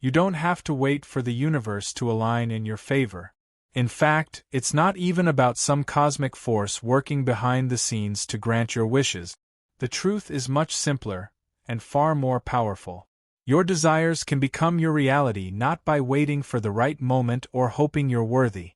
You don't have to wait for the universe to align in your favor. In fact, it's not even about some cosmic force working behind the scenes to grant your wishes. The truth is much simpler, and far more powerful. Your desires can become your reality not by waiting for the right moment or hoping you're worthy.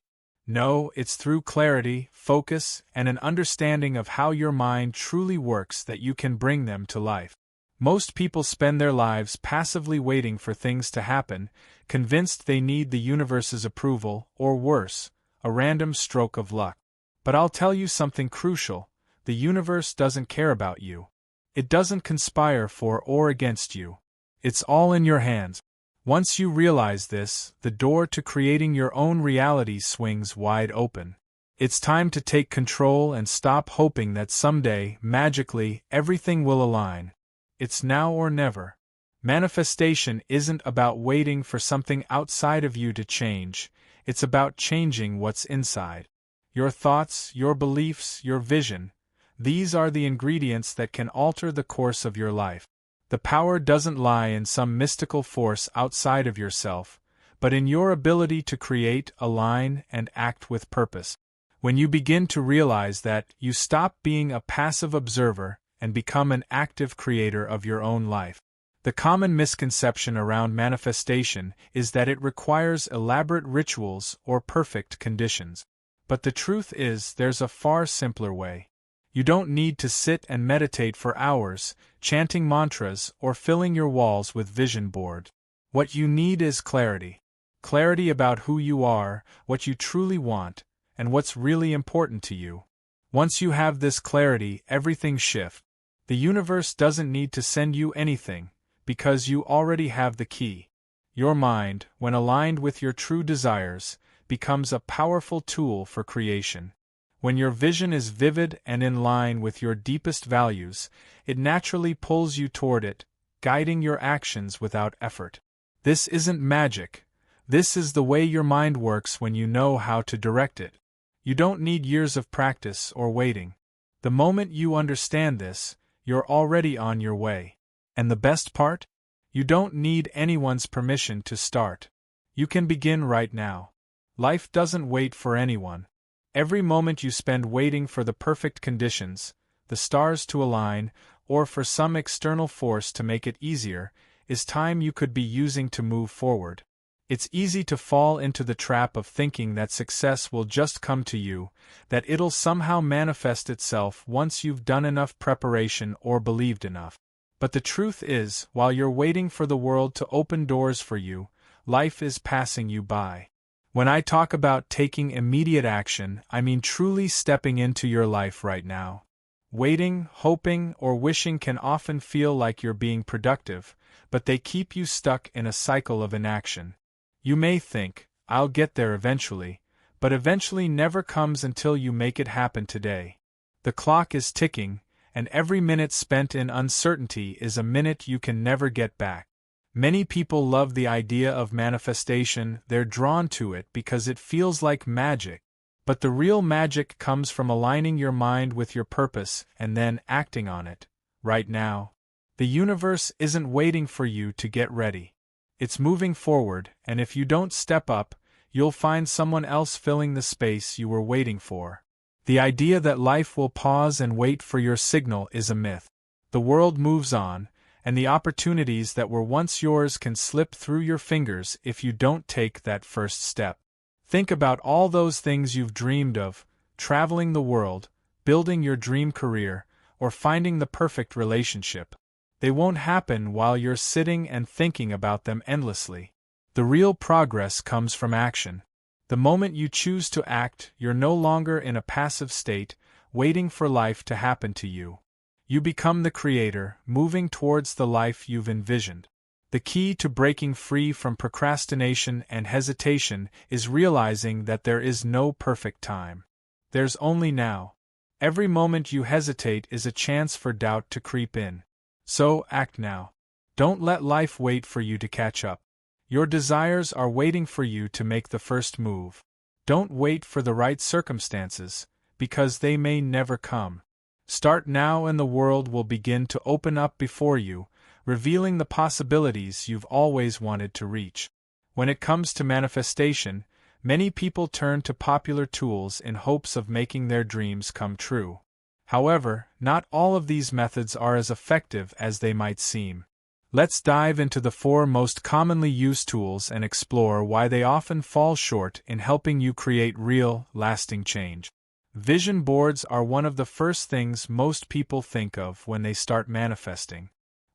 No, it's through clarity, focus, and an understanding of how your mind truly works that you can bring them to life. Most people spend their lives passively waiting for things to happen, convinced they need the universe's approval, or worse, a random stroke of luck. But I'll tell you something crucial: the universe doesn't care about you. It doesn't conspire for or against you. It's all in your hands. Once you realize this, the door to creating your own reality swings wide open. It's time to take control and stop hoping that someday, magically, everything will align. It's now or never. Manifestation isn't about waiting for something outside of you to change, it's about changing what's inside. Your thoughts, your beliefs, your vision, these are the ingredients that can alter the course of your life. The power doesn't lie in some mystical force outside of yourself, but in your ability to create, align, and act with purpose. When you begin to realize that, you stop being a passive observer and become an active creator of your own life. The common misconception around manifestation is that it requires elaborate rituals or perfect conditions. But the truth is, there's a far simpler way. You don't need to sit and meditate for hours, chanting mantras or filling your walls with vision board. What you need is clarity. Clarity about who you are, what you truly want, and what's really important to you. Once you have this clarity, everything shifts. The universe doesn't need to send you anything, because you already have the key. Your mind, when aligned with your true desires, becomes a powerful tool for creation. When your vision is vivid and in line with your deepest values, it naturally pulls you toward it, guiding your actions without effort. This isn't magic. This is the way your mind works when you know how to direct it. You don't need years of practice or waiting. The moment you understand this, you're already on your way. And the best part? You don't need anyone's permission to start. You can begin right now. Life doesn't wait for anyone. Every moment you spend waiting for the perfect conditions, the stars to align, or for some external force to make it easier, is time you could be using to move forward. It's easy to fall into the trap of thinking that success will just come to you, that it'll somehow manifest itself once you've done enough preparation or believed enough. But the truth is, while you're waiting for the world to open doors for you, life is passing you by. When I talk about taking immediate action, I mean truly stepping into your life right now. Waiting, hoping, or wishing can often feel like you're being productive, but they keep you stuck in a cycle of inaction. You may think, I'll get there eventually, but eventually never comes until you make it happen today. The clock is ticking, and every minute spent in uncertainty is a minute you can never get back. Many people love the idea of manifestation, they're drawn to it because it feels like magic. But the real magic comes from aligning your mind with your purpose and then acting on it, right now. The universe isn't waiting for you to get ready. It's moving forward, and if you don't step up, you'll find someone else filling the space you were waiting for. The idea that life will pause and wait for your signal is a myth. The world moves on, and the opportunities that were once yours can slip through your fingers if you don't take that first step. Think about all those things you've dreamed of: traveling the world, building your dream career, or finding the perfect relationship. They won't happen while you're sitting and thinking about them endlessly. The real progress comes from action. The moment you choose to act, you're no longer in a passive state, waiting for life to happen to you. You become the creator, moving towards the life you've envisioned. The key to breaking free from procrastination and hesitation is realizing that there is no perfect time. There's only now. Every moment you hesitate is a chance for doubt to creep in. So, act now. Don't let life wait for you to catch up. Your desires are waiting for you to make the first move. Don't wait for the right circumstances, because they may never come. Start now and the world will begin to open up before you, revealing the possibilities you've always wanted to reach. When it comes to manifestation, many people turn to popular tools in hopes of making their dreams come true. However, not all of these methods are as effective as they might seem. Let's dive into the 4 most commonly used tools and explore why they often fall short in helping you create real, lasting change. Vision boards are one of the first things most people think of when they start manifesting.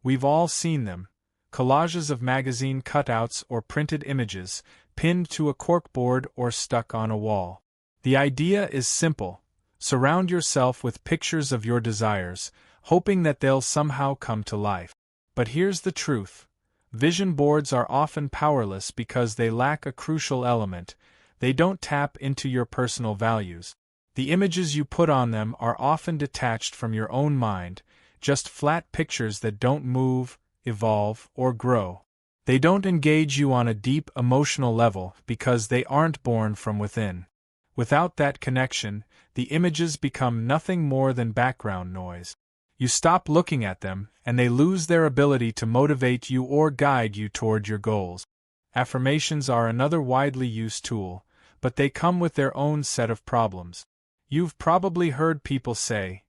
We've all seen them: collages of magazine cutouts or printed images, pinned to a corkboard or stuck on a wall. The idea is simple: surround yourself with pictures of your desires, hoping that they'll somehow come to life. But here's the truth: vision boards are often powerless because they lack a crucial element. They don't tap into your personal values. The images you put on them are often detached from your own mind, just flat pictures that don't move, evolve, or grow. They don't engage you on a deep emotional level because they aren't born from within. Without that connection, the images become nothing more than background noise. You stop looking at them, and they lose their ability to motivate you or guide you toward your goals. Affirmations are another widely used tool, but they come with their own set of problems. You've probably heard people say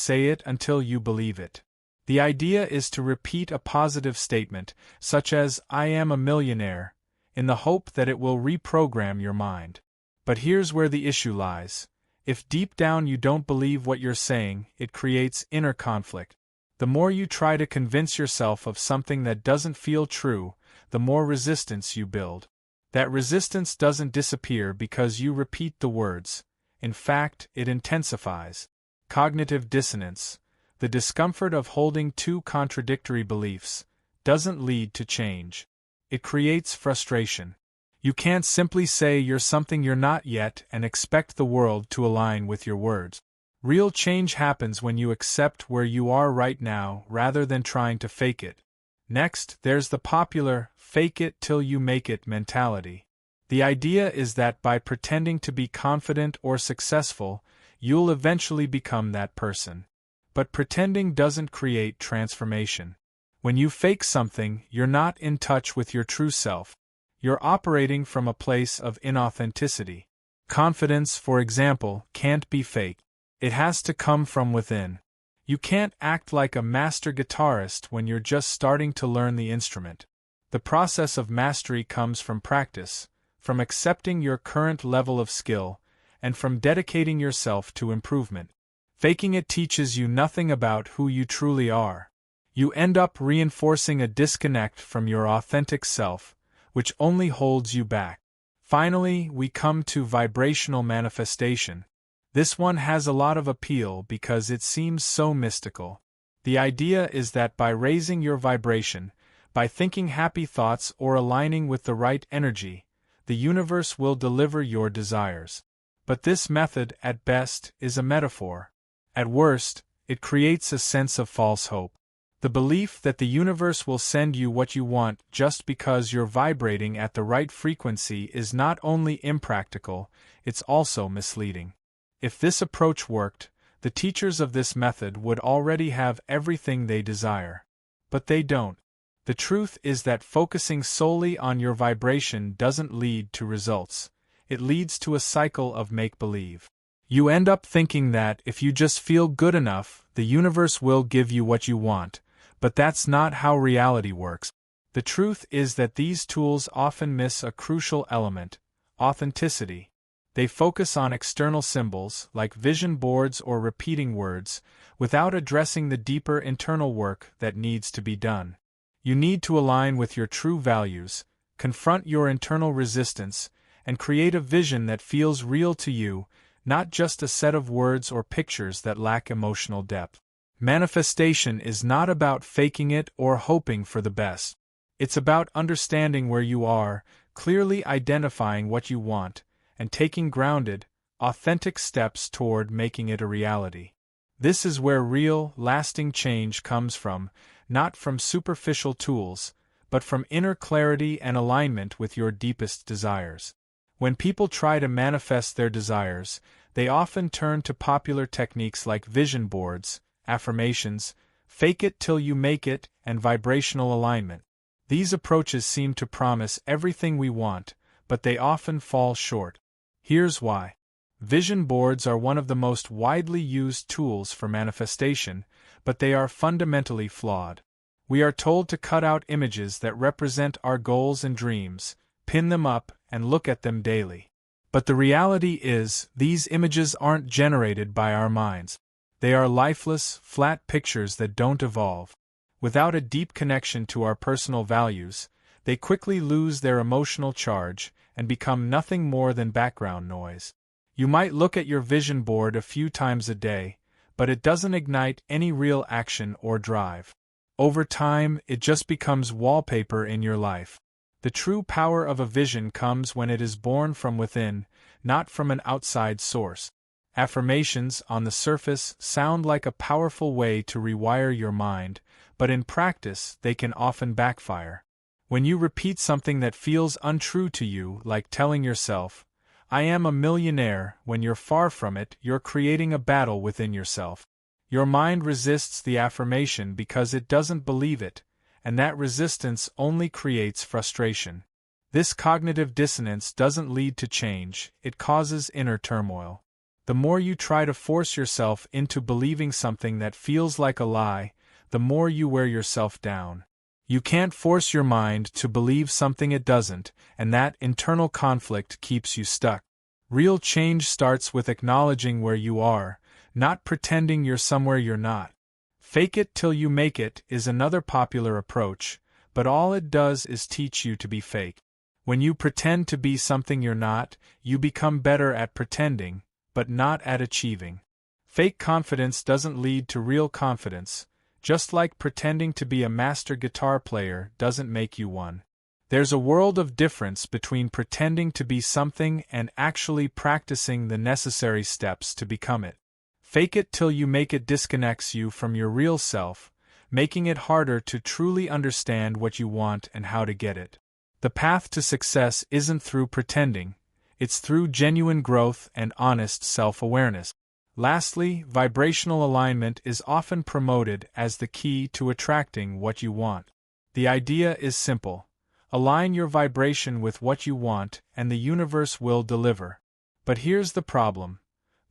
it until you believe it. The idea is to repeat a positive statement, such as, "I am a millionaire," in the hope that it will reprogram your mind. But here's where the issue lies. If deep down you don't believe what you're saying, it creates inner conflict. The more you try to convince yourself of something that doesn't feel true, the more resistance you build. That resistance doesn't disappear because you repeat the words. In fact, it intensifies. Cognitive dissonance, the discomfort of holding 2 contradictory beliefs, doesn't lead to change. It creates frustration. You can't simply say you're something you're not yet and expect the world to align with your words. Real change happens when you accept where you are right now rather than trying to fake it. Next, there's the popular "fake it till you make it" mentality. The idea is that by pretending to be confident or successful, you'll eventually become that person. But pretending doesn't create transformation. When you fake something, you're not in touch with your true self. You're operating from a place of inauthenticity. Confidence, for example, can't be faked. It has to come from within. You can't act like a master guitarist when you're just starting to learn the instrument. The process of mastery comes from practice, from accepting your current level of skill, and from dedicating yourself to improvement. Faking it teaches you nothing about who you truly are. You end up reinforcing a disconnect from your authentic self, which only holds you back. Finally, we come to vibrational manifestation. This one has a lot of appeal because it seems so mystical. The idea is that by raising your vibration, by thinking happy thoughts or aligning with the right energy, the universe will deliver your desires. But this method, at best, is a metaphor. At worst, it creates a sense of false hope. The belief that the universe will send you what you want just because you're vibrating at the right frequency is not only impractical, it's also misleading. If this approach worked, the teachers of this method would already have everything they desire. But they don't. The truth is that focusing solely on your vibration doesn't lead to results. It leads to a cycle of make-believe. You end up thinking that if you just feel good enough, the universe will give you what you want. But that's not how reality works. The truth is that these tools often miss a crucial element: authenticity. They focus on external symbols, like vision boards or repeating words, without addressing the deeper internal work that needs to be done. You need to align with your true values, confront your internal resistance, and create a vision that feels real to you, not just a set of words or pictures that lack emotional depth. Manifestation is not about faking it or hoping for the best. It's about understanding where you are, clearly identifying what you want, and taking grounded, authentic steps toward making it a reality. This is where real, lasting change comes from, not from superficial tools, but from inner clarity and alignment with your deepest desires. When people try to manifest their desires, they often turn to popular techniques like vision boards, affirmations, fake it till you make it, and vibrational alignment. These approaches seem to promise everything we want, but they often fall short. Here's why. Vision boards are one of the most widely used tools for manifestation, but they are fundamentally flawed. We are told to cut out images that represent our goals and dreams, pin them up, and look at them daily. But the reality is, these images aren't generated by our minds. They are lifeless, flat pictures that don't evolve. Without a deep connection to our personal values, they quickly lose their emotional charge and become nothing more than background noise. You might look at your vision board a few times a day, but it doesn't ignite any real action or drive. Over time, it just becomes wallpaper in your life. The true power of a vision comes when it is born from within, not from an outside source. Affirmations, on the surface, sound like a powerful way to rewire your mind, but in practice, they can often backfire. When you repeat something that feels untrue to you, like telling yourself, "I am a millionaire," when you're far from it, you're creating a battle within yourself. Your mind resists the affirmation because it doesn't believe it, and that resistance only creates frustration. This cognitive dissonance doesn't lead to change, it causes inner turmoil. The more you try to force yourself into believing something that feels like a lie, the more you wear yourself down. You can't force your mind to believe something it doesn't, and that internal conflict keeps you stuck. Real change starts with acknowledging where you are, not pretending you're somewhere you're not. Fake it till you make it is another popular approach, but all it does is teach you to be fake. When you pretend to be something you're not, you become better at pretending, but not at achieving. Fake confidence doesn't lead to real confidence, just like pretending to be a master guitar player doesn't make you one. There's a world of difference between pretending to be something and actually practicing the necessary steps to become it. Fake it till you make it disconnects you from your real self, making it harder to truly understand what you want and how to get it. The path to success isn't through pretending, it's through genuine growth and honest self-awareness. Lastly, vibrational alignment is often promoted as the key to attracting what you want. The idea is simple. Align your vibration with what you want, and the universe will deliver. But here's the problem.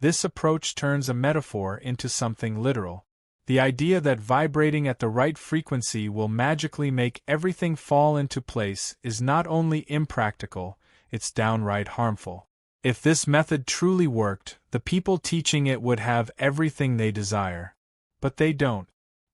This approach turns a metaphor into something literal. The idea that vibrating at the right frequency will magically make everything fall into place is not only impractical, it's downright harmful. If this method truly worked, the people teaching it would have everything they desire. But they don't.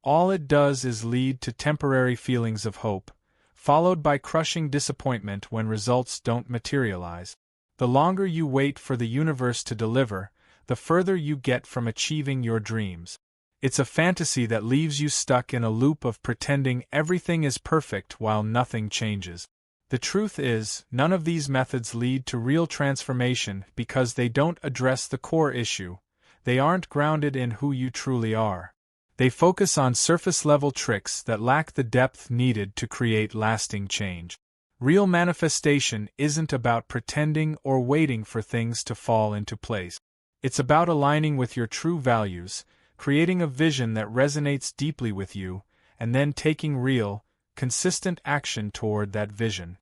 All it does is lead to temporary feelings of hope, followed by crushing disappointment when results don't materialize. The longer you wait for the universe to deliver, the further you get from achieving your dreams. It's a fantasy that leaves you stuck in a loop of pretending everything is perfect while nothing changes. The truth is, none of these methods lead to real transformation because they don't address the core issue. They aren't grounded in who you truly are. They focus on surface-level tricks that lack the depth needed to create lasting change. Real manifestation isn't about pretending or waiting for things to fall into place. It's about aligning with your true values, creating a vision that resonates deeply with you, and then taking real, consistent action toward that vision.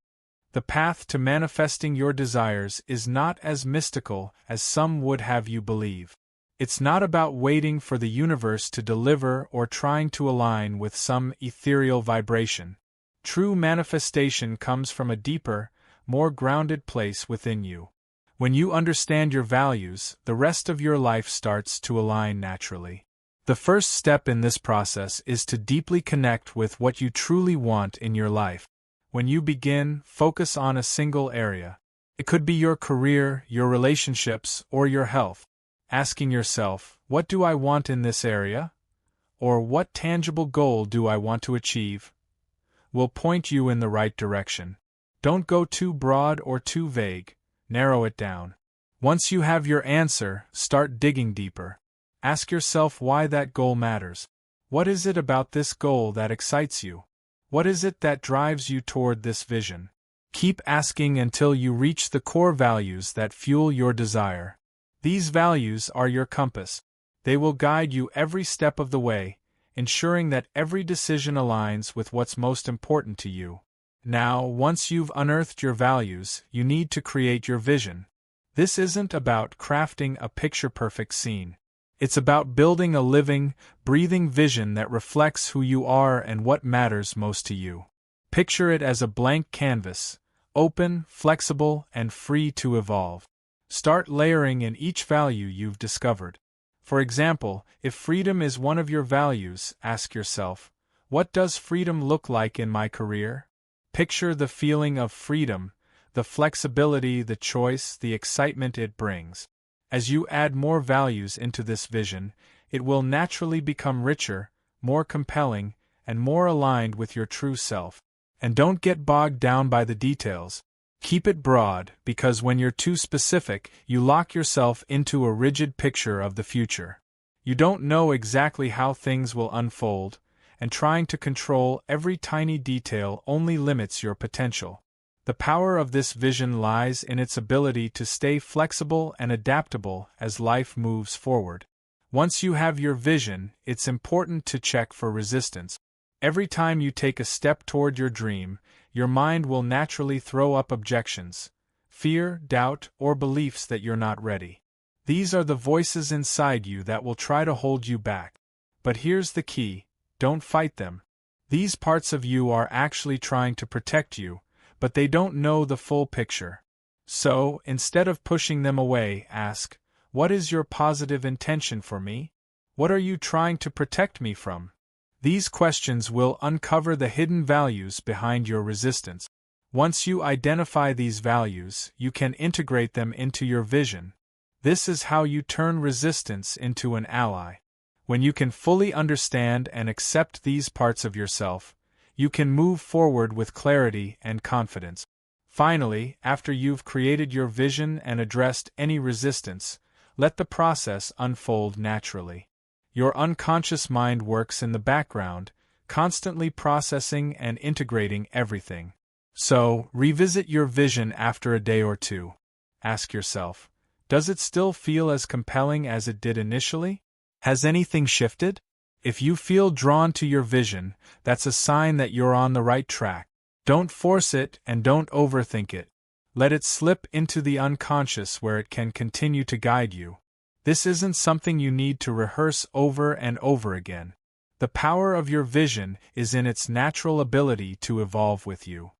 The path to manifesting your desires is not as mystical as some would have you believe. It's not about waiting for the universe to deliver or trying to align with some ethereal vibration. True manifestation comes from a deeper, more grounded place within you. When you understand your values, the rest of your life starts to align naturally. The first step in this process is to deeply connect with what you truly want in your life. When you begin, focus on a single area. It could be your career, your relationships, or your health. Asking yourself, what do I want in this area? Or what tangible goal do I want to achieve? Will point you in the right direction. Don't go too broad or too vague. Narrow it down. Once you have your answer, start digging deeper. Ask yourself why that goal matters. What is it about this goal that excites you? What is it that drives you toward this vision? Keep asking until you reach the core values that fuel your desire. These values are your compass. They will guide you every step of the way, ensuring that every decision aligns with what's most important to you. Now, once you've unearthed your values, you need to create your vision. This isn't about crafting a picture-perfect scene. It's about building a living, breathing vision that reflects who you are and what matters most to you. Picture it as a blank canvas, open, flexible, and free to evolve. Start layering in each value you've discovered. For example, if freedom is one of your values, ask yourself, what does freedom look like in my career? Picture the feeling of freedom, the flexibility, the choice, the excitement it brings. As you add more values into this vision, it will naturally become richer, more compelling, and more aligned with your true self. And don't get bogged down by the details. Keep it broad, because when you're too specific, you lock yourself into a rigid picture of the future. You don't know exactly how things will unfold, and trying to control every tiny detail only limits your potential. The power of this vision lies in its ability to stay flexible and adaptable as life moves forward. Once you have your vision, it's important to check for resistance. Every time you take a step toward your dream, your mind will naturally throw up objections, fear, doubt, or beliefs that you're not ready. These are the voices inside you that will try to hold you back. But here's the key: don't fight them. These parts of you are actually trying to protect you, but they don't know the full picture. So, instead of pushing them away, ask, what is your positive intention for me? What are you trying to protect me from? These questions will uncover the hidden values behind your resistance. Once you identify these values, you can integrate them into your vision. This is how you turn resistance into an ally. When you can fully understand and accept these parts of yourself, you can move forward with clarity and confidence. Finally, after you've created your vision and addressed any resistance, let the process unfold naturally. Your unconscious mind works in the background, constantly processing and integrating everything. So, revisit your vision after a day or two. Ask yourself, does it still feel as compelling as it did initially? Has anything shifted? If you feel drawn to your vision, that's a sign that you're on the right track. Don't force it and don't overthink it. Let it slip into the unconscious where it can continue to guide you. This isn't something you need to rehearse over and over again. The power of your vision is in its natural ability to evolve with you.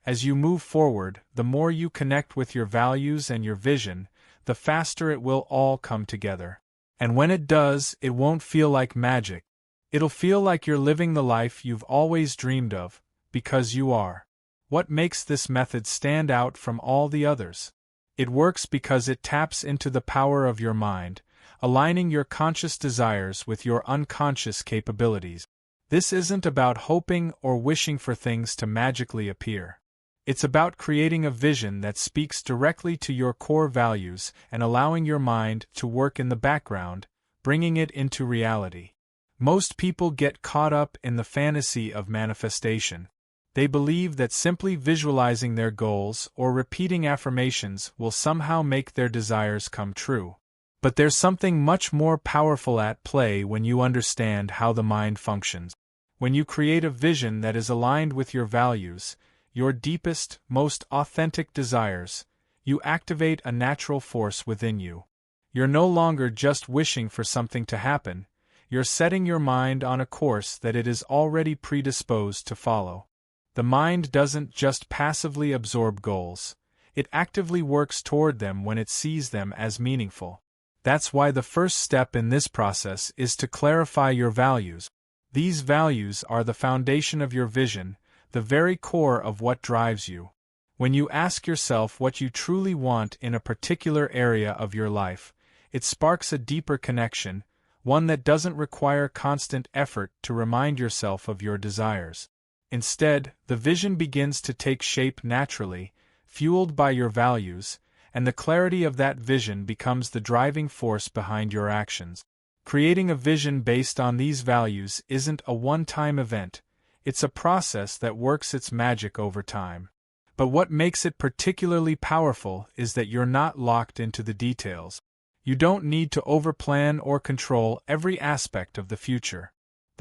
As you move forward, the more you connect with your values and your vision, the faster it will all come together. And when it does, it won't feel like magic. It'll feel like you're living the life you've always dreamed of, because you are. What makes this method stand out from all the others? It works because it taps into the power of your mind, aligning your conscious desires with your unconscious capabilities. This isn't about hoping or wishing for things to magically appear. It's about creating a vision that speaks directly to your core values and allowing your mind to work in the background, bringing it into reality. Most people get caught up in the fantasy of manifestation. They believe that simply visualizing their goals or repeating affirmations will somehow make their desires come true. But there's something much more powerful at play when you understand how the mind functions. When you create a vision that is aligned with your values, your deepest, most authentic desires, you activate a natural force within you. You're no longer just wishing for something to happen, you're setting your mind on a course that it is already predisposed to follow. The mind doesn't just passively absorb goals, it actively works toward them when it sees them as meaningful. That's why the first step in this process is to clarify your values. These values are the foundation of your vision, the very core of what drives you. When you ask yourself what you truly want in a particular area of your life, it sparks a deeper connection, one that doesn't require constant effort to remind yourself of your desires. Instead, the vision begins to take shape naturally, fueled by your values, and the clarity of that vision becomes the driving force behind your actions. Creating a vision based on these values isn't a one-time event, it's a process that works its magic over time. But what makes it particularly powerful is that you're not locked into the details. You don't need to overplan or control every aspect of the future.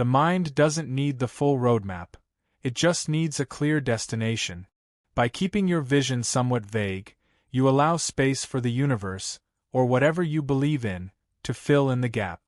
The mind doesn't need the full roadmap, it just needs a clear destination. By keeping your vision somewhat vague, you allow space for the universe, or whatever you believe in, to fill in the gap.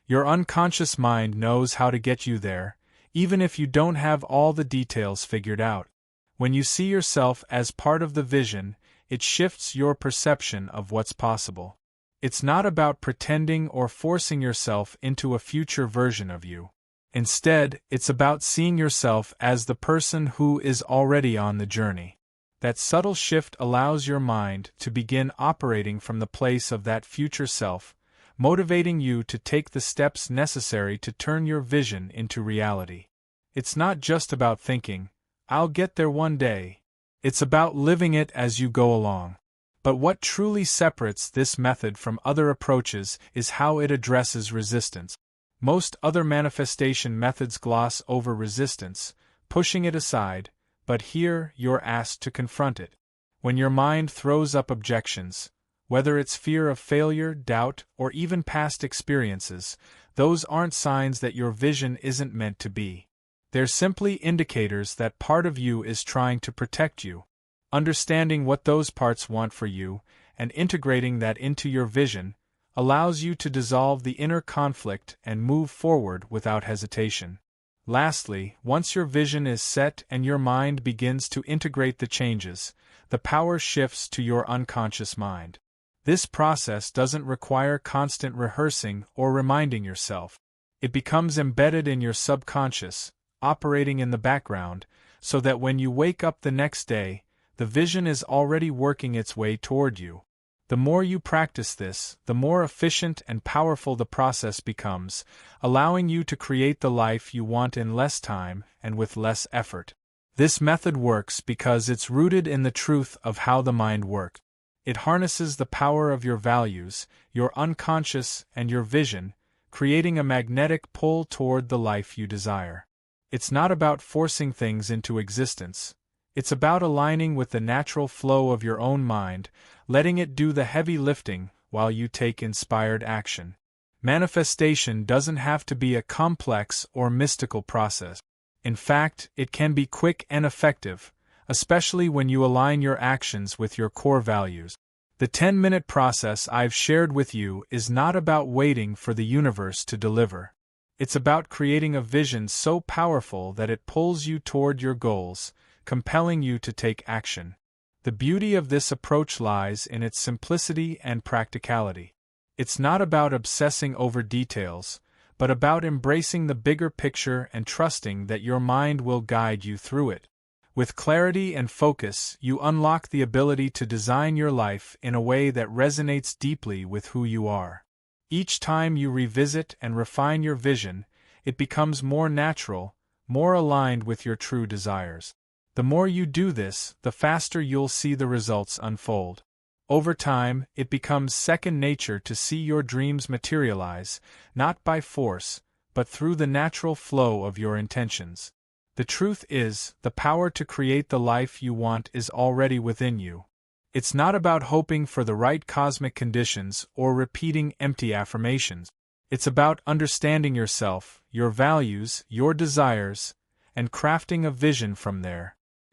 Your unconscious mind knows how to get you there, even if you don't have all the details figured out. When you see yourself as part of the vision, it shifts your perception of what's possible. It's not about pretending or forcing yourself into a future version of you. Instead, it's about seeing yourself as the person who is already on the journey. That subtle shift allows your mind to begin operating from the place of that future self, motivating you to take the steps necessary to turn your vision into reality. It's not just about thinking, "I'll get there one day." It's about living it as you go along. But what truly separates this method from other approaches is how it addresses resistance. Most other manifestation methods gloss over resistance, pushing it aside, but here you're asked to confront it. When your mind throws up objections, whether it's fear of failure, doubt, or even past experiences, those aren't signs that your vision isn't meant to be. They're simply indicators that part of you is trying to protect you. Understanding what those parts want for you, and integrating that into your vision, allows you to dissolve the inner conflict and move forward without hesitation. Lastly, once your vision is set and your mind begins to integrate the changes, the power shifts to your unconscious mind. This process doesn't require constant rehearsing or reminding yourself. It becomes embedded in your subconscious, operating in the background, so that when you wake up the next day, the vision is already working its way toward you. The more you practice this, the more efficient and powerful the process becomes, allowing you to create the life you want in less time and with less effort. This method works because it's rooted in the truth of how the mind works. It harnesses the power of your values, your unconscious, and your vision, creating a magnetic pull toward the life you desire. It's not about forcing things into existence. It's about aligning with the natural flow of your own mind, letting it do the heavy lifting while you take inspired action. Manifestation doesn't have to be a complex or mystical process. In fact, it can be quick and effective, especially when you align your actions with your core values. The 10-minute process I've shared with you is not about waiting for the universe to deliver. It's about creating a vision so powerful that it pulls you toward your goals, compelling you to take action. The beauty of this approach lies in its simplicity and practicality. It's not about obsessing over details, but about embracing the bigger picture and trusting that your mind will guide you through it. With clarity and focus, you unlock the ability to design your life in a way that resonates deeply with who you are. Each time you revisit and refine your vision, it becomes more natural, more aligned with your true desires. The more you do this, the faster you'll see the results unfold. Over time, it becomes second nature to see your dreams materialize, not by force, but through the natural flow of your intentions. The truth is, the power to create the life you want is already within you. It's not about hoping for the right cosmic conditions or repeating empty affirmations. It's about understanding yourself, your values, your desires, and crafting a vision from there.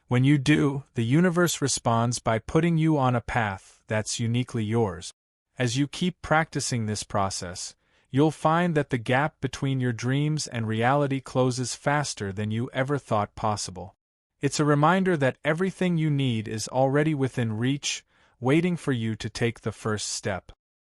When you do, the universe responds by putting you on a path that's uniquely yours. As you keep practicing this process, you'll find that the gap between your dreams and reality closes faster than you ever thought possible. It's a reminder that everything you need is already within reach, waiting for you to take the first step.